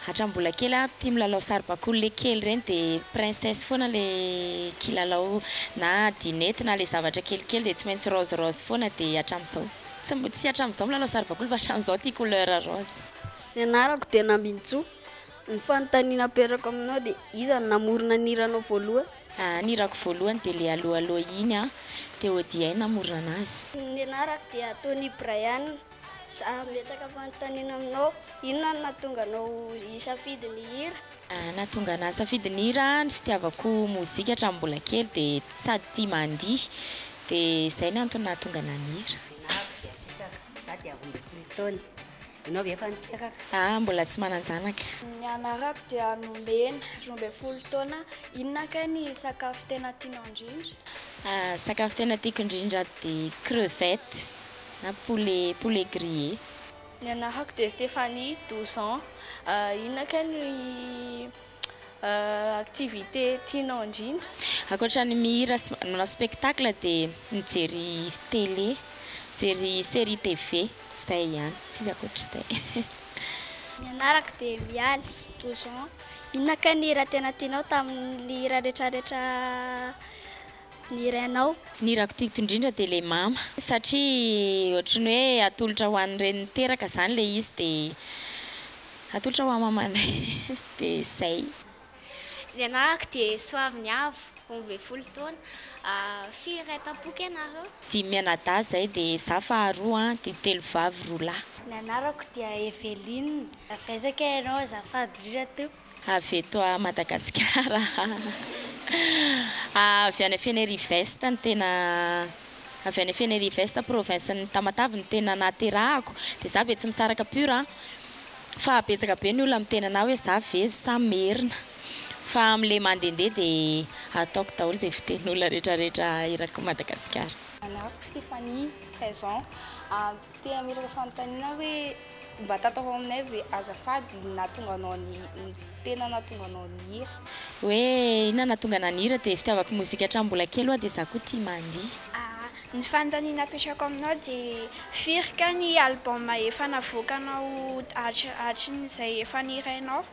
Hatrambola kely tia milalao saribakoly le kely reny dia princesse foana le kilalao na dinette na le zavatra kelikely dia tsy maintsy rose foana dia hatramin'izao. Tsy hatramin'izao milalao saribakoly fa hatramin'izao tia couleur rose. Ny anarako dia Nambintsoa. Ny fanontaniana apetrako aminao dia iza no namorona ny hiranao voalohany? Ny hirako voalohany dia le aloha iny dia Odiay namorona anazy. Ny anarako dia Tony Brian. Metsaka fanontaniana aminao, inona no nahatonga anao hisafidy ny hira? Nahatonga anahy safidy ny hira ny fitiavako mozika hatramin'ny mbola kely dia sady tia mandihy dia izay ny antony nahatonga anahy ny hira. Sady 12 taona. Ianao ve efa nitiaka? Mbola tsy manan-janaka. Ny anarako dia Nomena, 12 taona. Inona ka ny sakafo tena tianao indrindra? Sakafo tena tiako indrindra dia crevette na poulet grillé. Ny anarako dia Stéphanie, 12 ans. Inona ka ny activité tianao indrindra? Ankoatran'ny mihira sy manao spectacle dia mijery télé, mijery série TV, izay ihany, tsisy ankoatr'izay. Ny anarako dia Mialy, 12 ans. Inona ka ny hira tena tianao tamin'ny hira rehetrarehetra nihiranao? Ny hirako tiako indrindra dia le mama satria ohatran'ny hoe atolotra ho an'ireny teraka izany le izy dia atolotra ho mamanay dia izay. Ny anarako dia Soaviniavo, 12 taona. Firy tapoka ianareo? 5 mianadahy zay dia za faharoa dia 3 vavy 2 lahy. Ny anarako dia Eveline. Afezaka ianao azafady indrindra teo? Avy eto à Madagasikara. Avy any Fenerive ny tena avy any Fenerive province ny Tamatavy ny tena naterahako dia za be tsy misaraka pura fa betsaka be ny olona mitena na hoe za vezo sa merina fa amin'ilay mandehandeha dia ataoko daholo izay fitenin'olona rehetrarehetra irako Madagasikara. Anarako Stéphanie, 13 ans. Tia miraka fanontaniana hoe mba tatao aminay ve azafady nahatonga anao tena nahatonga anao ny hira? Hoe inona nahatonga anahy ny hira dia fitiavako mozika hatramin'ny mbola kely aho dia za koa tia mandihy. Ny fanontaniana apetrako aminao dia firy ka ny album efa navoakanao hatrin'izay efa nihirainao?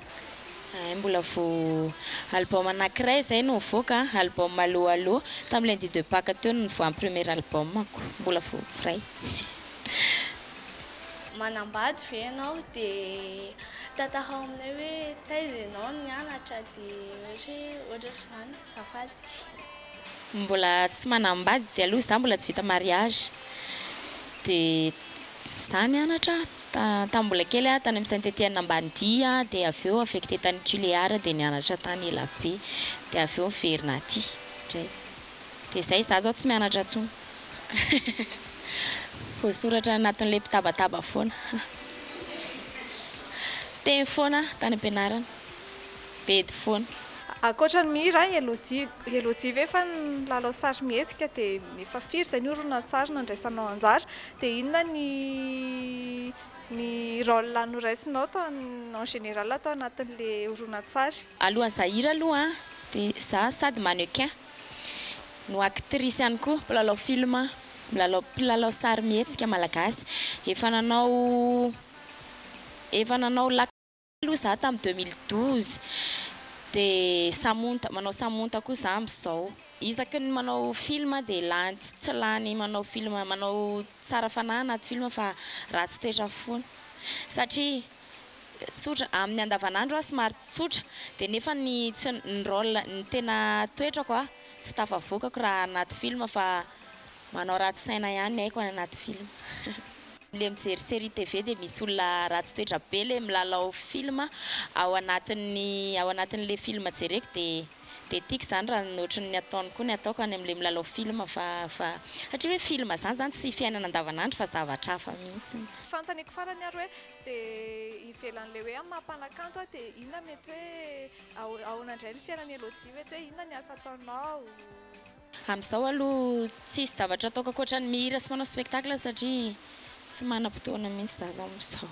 Mbola vao album anankiray izay no nivoaka, album Allo tamin'ilay lundi de Pâques teo no nivoahan'ny premier album-ako, mbola vao vrai. Manambady ve ianao dia tantara aminay hoe taiza ianao nianatra dia ohatra izany azafady. Mbola tsy manambady dia aloha za mbola tsy vita mariage dia za nianatra tambola kely tany amin'ny Saint-Étienne Ambanidia dia avy eo affecté tany Tuléar dia nianatra tany Elabe dia avy eo miverina aty dia izay za zao tsy mianatra intsony. Voasoratra anatin'ilay mpitabataba foana. Teny foana tany am-pianarana bedy foana. Ankoatra ny mihira Elodie ve efa nilalao sarimihetsika dia efa firy izay ny horonan-tsary nandraisanao anjara dia inona ny ny rôle noraisinao tao en général atao anatin'le horonan-tsary? Alohan'ny zahira aloha dia za sady mannequin no actrice ihany koa mpilalao film mpilalao sary mihetsika malagasy efa nanao aloha za tamin'ny 2012 dia manao samonta koa za amin'izao isaky ny manao film dia tsy lany manao film manao tsara fanahy anaty film fa ratsy toetra foana satria tsotra amin'ny andavanandro somary tsotra dia nefa ny rôle ny tena toetrako tsy tafavokako raha anaty film fa manao ratsy saina ihany haiko any anaty film. Le mijery série TV dia misy olona ratsy toetra be le milalao film ao anatin'le film jereko dia tiako zany raha nohatry ny ataony koa ny ataoko any amin'le milalao film fa satria hoe film zany tsy fiainana andavanandro fa zavatra hafa mihitsy. Fantaniko farany ary hoe dia ivelan'le hoe amin'ny mampanakanto dia inona mety hoe ahoana indray ny fiainan'ny Elodie mety hoe inona ny asa ataonao? Amin'izao aloha tsisy zavatra ataoko ankoatra ny mihira sy manao spectacle satria tsy manam-potoana mihitsy zaza amin'izao.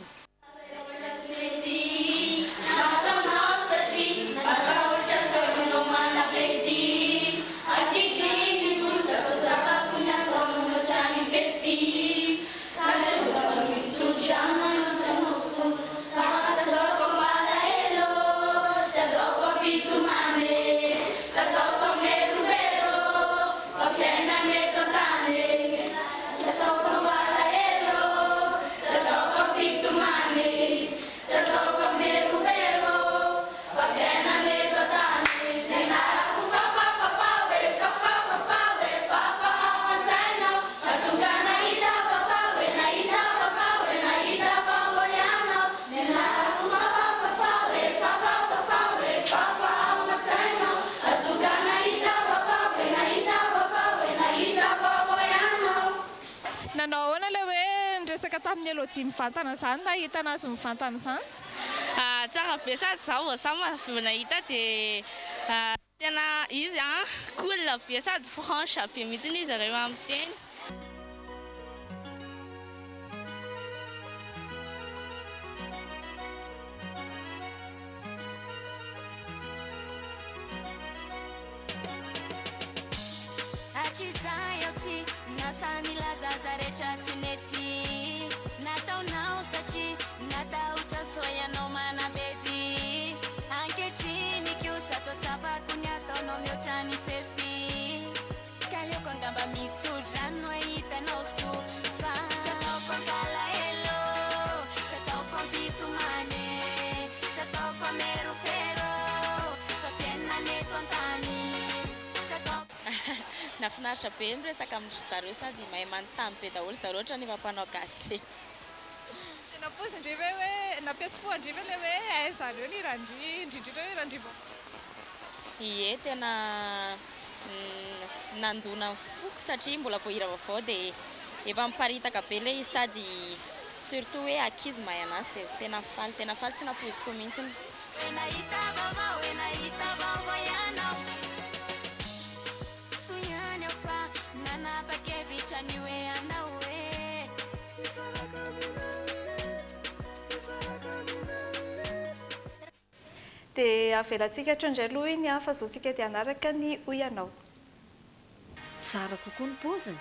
Tamin'ny Elodie mivantana zany na hitana azy mivantana zany? Tsara be sady zaho vao samy nahita dia tena izy cool be sady franche be mihitsy izy rehefa miteny. Nafinaritra be miresaka amin'ny zareo sady mahay manontany be daholo zareo ohatra nefa mpanao gazety. Tena pozindriva hoe napiatsi-poandriva le hoe zareo ny indrindrindra hoe irandriva. Ie tena nandona ny foko satria mbola vao hira vaovao dia efa miparitaka be le izy sady surtout hoe ankizy mahay anazy dia tena faly tsy napoziko mihitsy. Dia avelantsika hatraindray aloha iny fa zao tsika dia hanaraka ny hoy anao. Tsara kokoa ny poziny,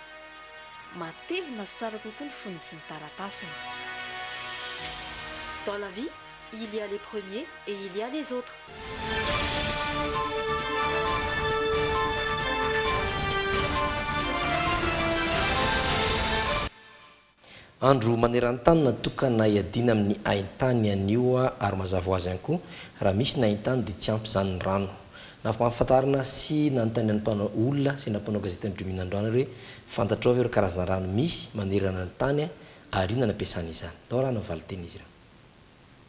matevina sy tsara kokoa ny foniny sy ny taratasiny. Dans la vie, il y a les premiers et il y a les autres. Andro maneran-tany natokana iadiana amin'ny haintany anio ary mazava ho azy ihany koa raha misy ny haintany dia tsy ampy izany ny rano. Nafafantarina sy nanontany ny mpanao olona sy nampanao gazety ny Drominandroana hoe fantatrao ve ireo karazana rano misy manerana ny tany ary inona nampiasana izany. Tao rano valiteny izy ireo.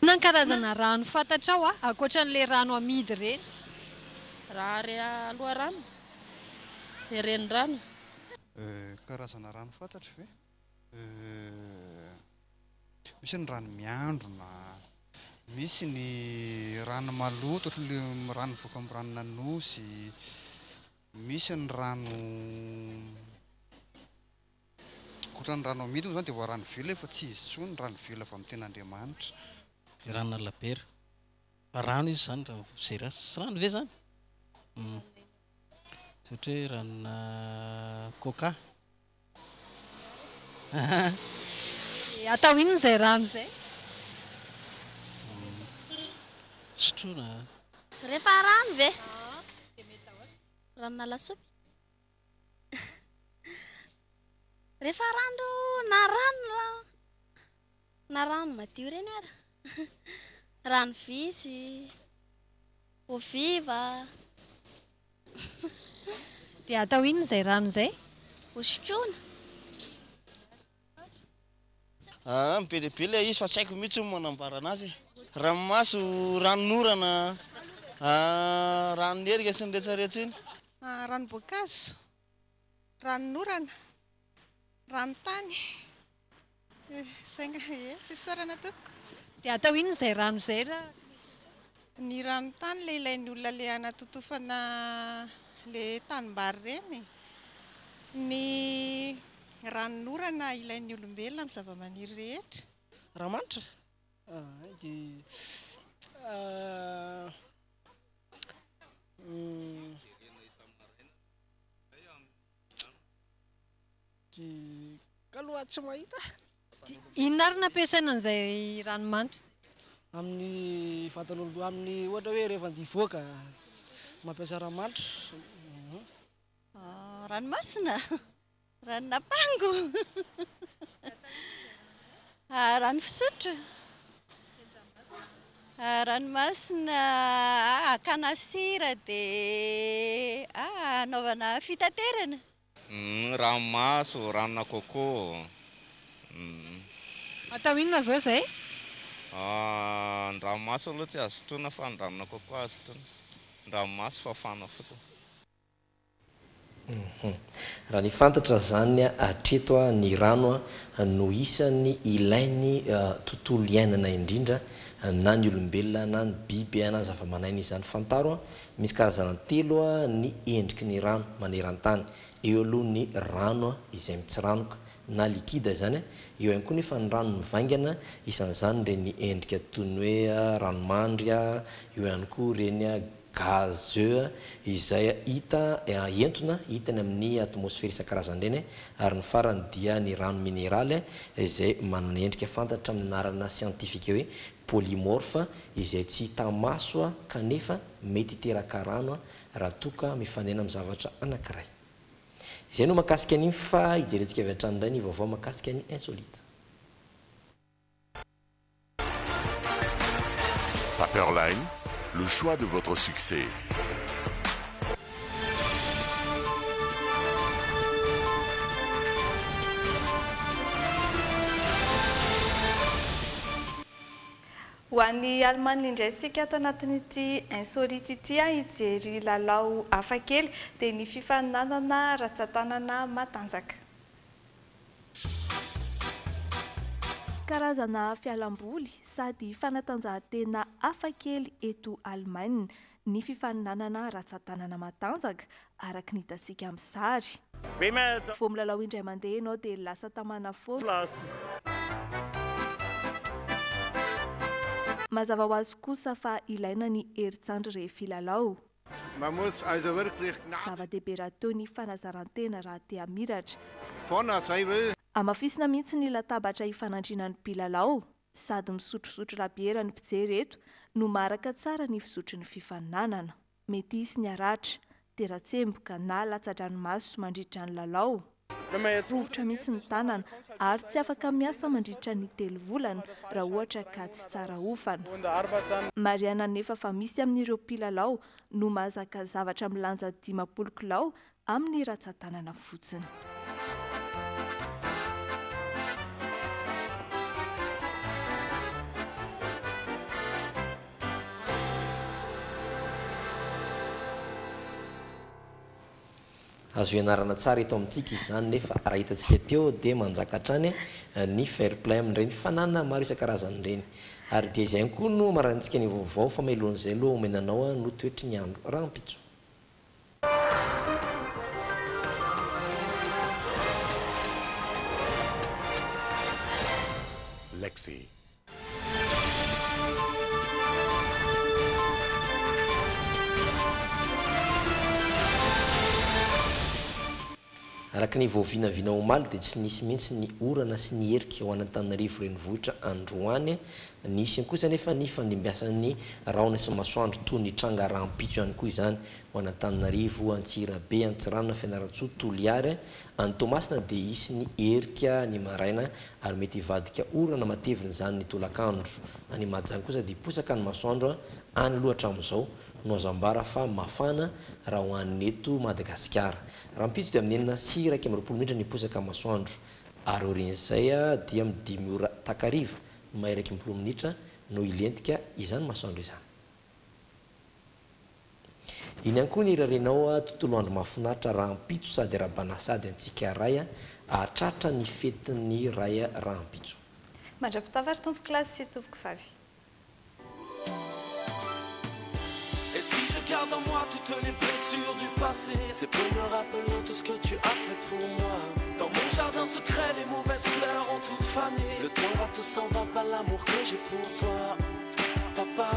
Inona ny karazana rano fantatrao ankoatran'ilay rano amidy ireny? Raha aloha rano dia reny rano. Karazana rano fantatro ve? Misy ny rano miandrona, misy ny rano maloto ohatran'ilay rano voaka amin'ny rano nanosy, misy ny rano ankoatran'ny rano amidiny zany dia voa rano viola fa tsy izy tsony rano viola fa amin'ny ten'Andriamanitra. Ranona labera fa rano izy zany zera sy rano ve zany ohatra hoe ranona coca. Atao inona izay rano izay? Sotroina. Rehefa rano ve? Ranona lasopy. Rehefa rano na rano madio reny ara. Rano visy, oviva. Dia atao inona izay rano izay? Hosotroina. Be dia be ilay izy fa tsy haiko mihitsy manambara anazy. Ranomaso, ranonorana, ranonerika sy ny rehetrarehetra iny. Ranom-boankazo, ranonorana, ranotany. Tsy sorana tompoko. Dia atao inona izay rano izay raha? Ny ranotany ilay ilain'ny olona le anatotofana le tanimbary reny. Ny ranonorana ilain'ny olombelona amin'ny zavamaniry rehetra. Rahamanitra? Kaloha tsy mahita. Inona ary nampiasaina an'izay ranomanitra? Amin'ny vatan'olombelona, amin'ny ohatra hoe rehefa handia voaka mampiasa ranomanitra. Ranomasina, ranonapango, rano fisotro, ranomasina akana sira dia anaovana fitaterana. Ranomaso, ranona coco. Atao inona zao izay? Ny ranomaso aloha tsy azo sotroina fa ny ranona coco azo sotroina. Ny ranomaso fafana fotsiny. Raha ny fantatra zany hatreto ny rano no isan'ny ilain'ny tontolo iainana indrindra na ny olombelona na ny biby na zava-manaiina izany fantaro. Misy karazana telo ny endriky ny rano maneran-tany. Eo aloha ny rano izay mitsiranoka na likida zany, eo ihany koa nefa ny rano mivaingana, isan'izany reny endrika toy ny hoe ranomandry, eo ihany koa reny gazeux izay hita entona hitany amin'ny atmosfera isan-karazany reny, ary ny farany dia ny rano mineraly izay manana endrika fantatra amin'ny anarana siantifika hoe polymorphe, izay tsy hita maso kanefa mety hiteraka rano raha toka mifanena amin'ny zavatra anankiray. Izay no makasika an'iny fa hijerentsika avy an-trano indray ny vaovao makasika ny insolite. Paperline, le choix de votre succès. Ho an'ny Alemana indray sika ato anatin'ity insolite ity hijery lalao hafakely dia ny fifaninanana ratsan-tanana matanjaka. Karazana fialamboly sady fanatanjahantena hafakely eto Alemana ny fifaninanana ratsan-tanana matanjaka araka ny hitantsika amin'ny sary. Vao milalao indray mandeha ianao dia lasa tamana foana. Mazava ho azy kosa fa ilaina ny herintsandry rehefa ilalao. Zava-dehibe raha teo ny fanazarantena raha te hamiratra. Amafisina mihitsy ny latabatra hifanandrina ny mpilalao, sady misotrosotro rabiera ny mpijery eto no maraka tsara ny fisotro ny fifaninanana. Mety hisy ny aratra, teratsemboka na latsa-dranomaso mandritra ny lalao. Rovitra mihitsy ny tanana ary tsy afaka miasa mandritra ny 3 volana raha ohatra ka tsy tsara ofana. Mariana nefa fa misy amin'ireo mpilalao no mahazaka zavatra milanja 50 kilao amin'ny ratsan-tanana fotsiny. Azo ianarana tsara eto amintsika izany nefa raha hitantsika teo dia manjaka hatrany ny fair play amin'ireny fananana maro isan-karazany ireny. Ary dia izay koa no marantsika ny vaovao fa mahelohan'izay aloha omenanao no toetry ny andro rahampitso. Alexei. araka ny voavinavina omaly dia tsy nisy mihitsy ny orana sy ny herika ho an'Antananarivo renivohitra androany. Nisy kosa nefa ny fandimbiasan'ny rahona sy masoandro toy ny tranga rahampitso ihany koa izany ho an'Antananarivo, Antsirabe, Antsiranana, Fianarantsoa, Toliary, Antomasina dia isy ny herika ny maraina ary mety hivadika orana matevina izany ny tolakandro. Any Mahajanga kosa dia posaka ny masoandro any lohatra amin'izao no azambara fa mafana raha ho an'ny eto Madagasikara. Rahampitso dia amin'ny enina sy 20 minitra ny posaka masoandro ary orin'izay dia amin'ny 5 ora takariva may 20 minitra no ilentika izany masoandro izany. Iny ihany koa ny irarenao tontolo andro mahafinaritra rahampitso sady rabanasady antsika ray atratra ny fetin'ny ray rahampitso. Mandrapitavary tompoko kilasy sy tompoko vavy. Et si je garde en moi toutes les blessures du passé, c'est pour me rappeler tout ce que tu as fait pour moi. Dans mon jardin secret, les mauvaises fleurs ont toutes fané. Le temps va, tout s'en va, pas l'amour que j'ai pour toi. Papa,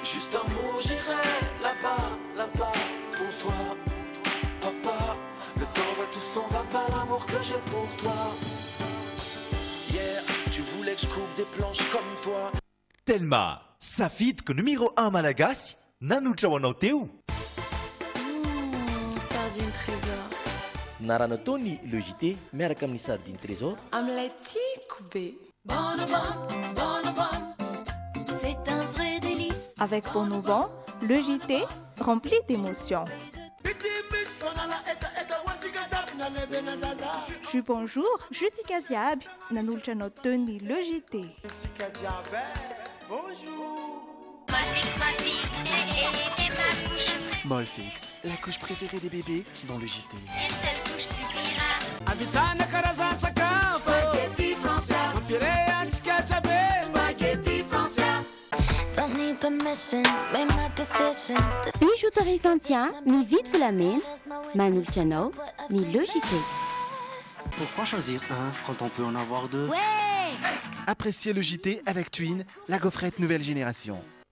juste un mot, j'irai là-bas, là-bas pour toi. Papa, le temps va, tout s'en va, pas l'amour que j'ai pour toi. Hier, tu voulais que je coupe des planches comme toi. Telma, safidiko numéro 1 malagasy nanotra ho anao teo. Sardine trésor. Narana tony le JT miaraka amin'ny sardine trésor. Amin'ilay tiako be. C'est un vrai délice. Avec Bonoban, le JT rempli d'émotions. Je bonjour, je dis Kaziab, nanolotra anao teny le JT. Bonjour. Molfix, la couche préférée des bébés dans le JT. Une seule couche suffira. Avitana karazan sakafo. Spaghetti français. Empiré antikajabe. Spaghetti français. Don't need permission, make my decision. Bijouterie Santia, mi vite Flamène, Manul Chano, ni le JT. Pourquoi choisir un quand on peut en avoir deux? Ouais! Appréciez le JT avec Juin, la gaufrette nouvelle génération.